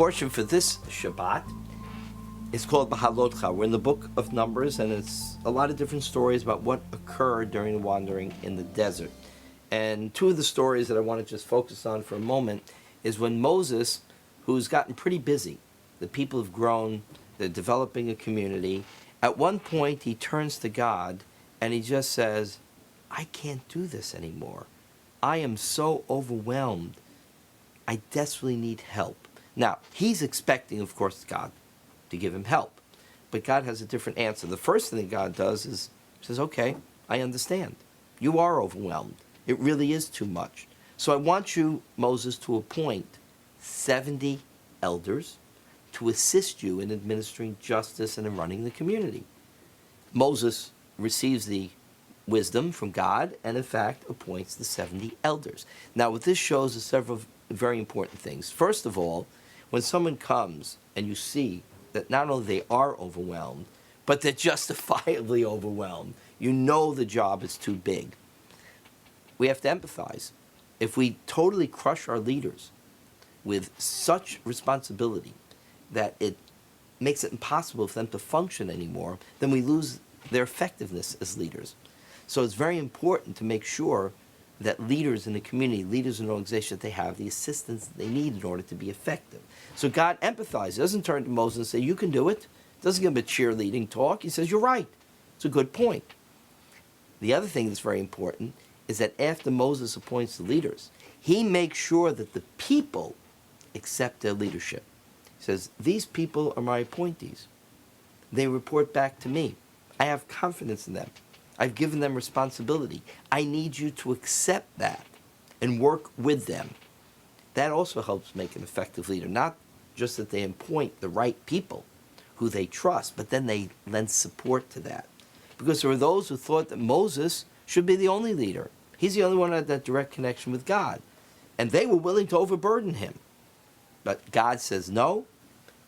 portion for this Shabbat is called Behaalotecha. We're in the book of Numbers, and it's a lot of different stories about what occurred during the wandering in the desert. And two of the stories that I want to just focus on for a moment is when Moses, who's gotten pretty busy, the people have grown, they're developing a community. At one point, he turns to God and he just says, I can't do this anymore. I am so overwhelmed. I desperately need help. Now, he's expecting, of course, God to give him help. But God has a different answer. The first thing that God does is, says, okay, I understand. You are overwhelmed. It really is too much. So I want you, Moses, to appoint 70 elders to assist you in administering justice and in running the community. Moses receives the wisdom from God and, in fact, appoints the 70 elders. Now, what this shows is several very important things. First of all, when someone comes and you see that not only they are overwhelmed, but they're justifiably overwhelmed, you know the job is too big. We have to empathize. If we totally crush our leaders with such responsibility that it makes it impossible for them to function anymore, then we lose their effectiveness as leaders. So it's very important to make sure that leaders in the community, leaders in an organization, that they have the assistance that they need in order to be effective. So God empathizes. He doesn't turn to Moses and say, you can do it. Doesn't give him a cheerleading talk. He says, you're right. It's a good point. The other thing that's very important is that after Moses appoints the leaders, he makes sure that the people accept their leadership. He says, these people are my appointees. They report back to me. I have confidence in them. I've given them responsibility. I need you to accept that and work with them. That also helps make an effective leader. Not just that they appoint the right people who they trust, but then they lend support to that. Because there were those who thought that Moses should be the only leader. He's the only one who had that direct connection with God. And they were willing to overburden him. But God says no.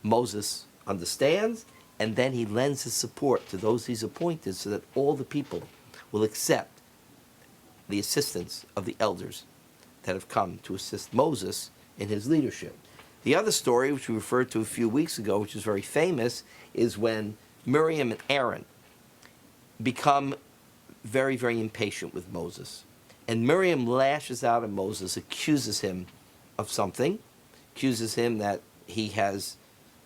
Moses understands. And then he lends his support to those he's appointed so that all the people will accept the assistance of the elders that have come to assist Moses in his leadership. The other story, which we referred to a few weeks ago, which is very famous, is when Miriam and Aaron become very, very impatient with Moses. And Miriam lashes out at Moses, accuses him of something, accuses him that he has,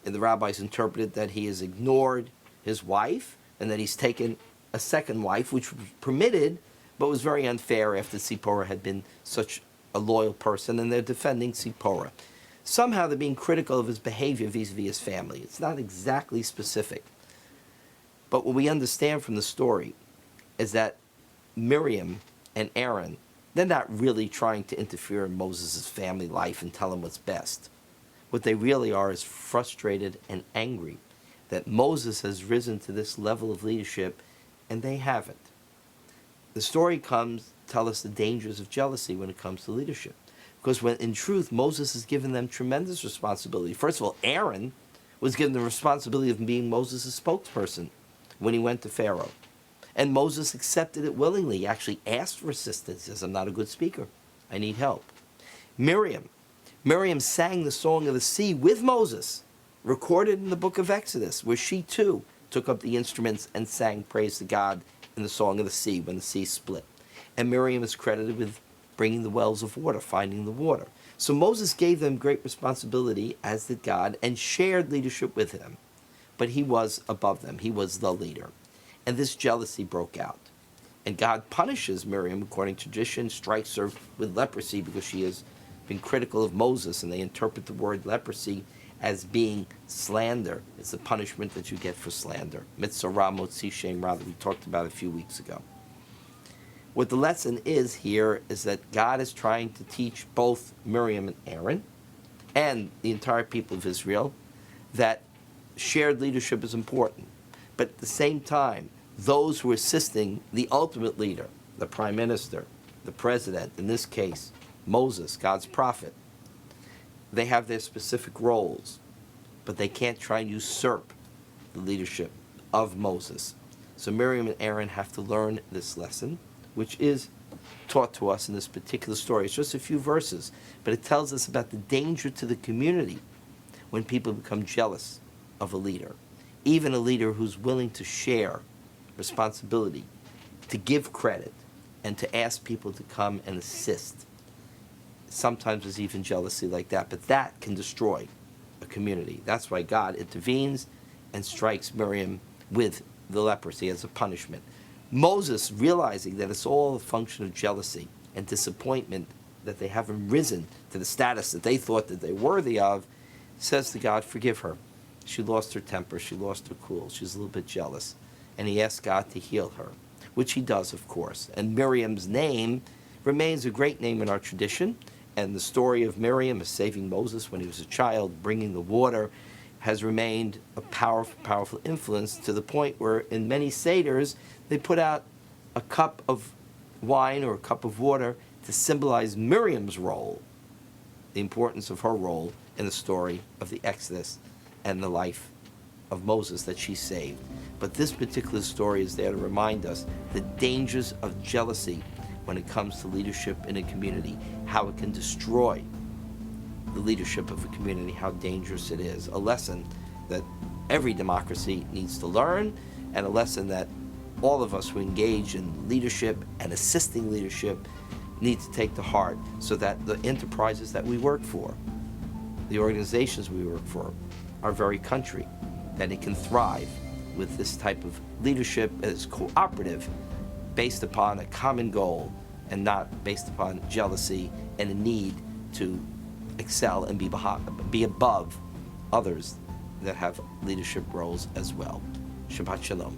and the rabbis interpreted that he has ignored his wife and that he's taken a second wife, which was permitted, but was very unfair after Zipporah had been such a loyal person, and they're defending Zipporah. Somehow they're being critical of his behavior vis-a-vis his family. It's not exactly specific. But what we understand from the story is that Miriam and Aaron, they're not really trying to interfere in Moses' family life and tell him what's best. What they really are is frustrated and angry that Moses has risen to this level of leadership and they haven't. The story comes to tell us the dangers of jealousy when it comes to leadership. Because when in truth Moses has given them tremendous responsibility. First of all, Aaron was given the responsibility of being Moses' spokesperson when he went to Pharaoh. And Moses accepted it willingly. He actually asked for assistance. He says, I'm not a good speaker. I need help. Miriam sang the Song of the Sea with Moses, recorded in the book of Exodus, where she too took up the instruments and sang praise to God in the Song of the Sea when the sea split. And Miriam is credited with bringing the wells of water, finding the water. So Moses gave them great responsibility, as did God, and shared leadership with them. But he was above them. He was the leader. And this jealousy broke out. And God punishes Miriam, according to tradition, strikes her with leprosy because she has been critical of Moses, and they interpret the word leprosy as being slander. It's the punishment that you get for slander. Mitzvah motzi shem ra, that we talked about a few weeks ago. What the lesson is here is that God is trying to teach both Miriam and Aaron and the entire people of Israel that shared leadership is important. But at the same time, those who are assisting the ultimate leader, the prime minister, the president, in this case, Moses, God's prophet, they have their specific roles, but they can't try and usurp the leadership of Moses. So Miriam and Aaron have to learn this lesson, which is taught to us in this particular story. It's just a few verses, but it tells us about the danger to the community when people become jealous of a leader, even a leader who's willing to share responsibility, to give credit, and to ask people to come and assist. Sometimes there's even jealousy like that, but that can destroy a community. That's why God intervenes and strikes Miriam with the leprosy as a punishment. Moses, realizing that it's all a function of jealousy and disappointment that they haven't risen to the status that they thought that they're worthy of, says to God, forgive her. She lost her temper, she lost her cool, she's a little bit jealous. And he asks God to heal her, which he does, of course. And Miriam's name remains a great name in our tradition, and the story of Miriam as saving Moses when he was a child, bringing the water, has remained a powerful, powerful influence, to the point where in many seders they put out a cup of wine or a cup of water to symbolize Miriam's role, the importance of her role in the story of the Exodus and the life of Moses that she saved. But this particular story is there to remind us the dangers of jealousy when it comes to leadership in a community, how it can destroy the leadership of a community, how dangerous it is. A lesson that every democracy needs to learn, and a lesson that all of us who engage in leadership and assisting leadership need to take to heart, so that the enterprises that we work for, the organizations we work for, our very country, that it can thrive with this type of leadership as cooperative, based upon a common goal and not based upon jealousy and a need to excel and be above others that have leadership roles as well. Shabbat Shalom.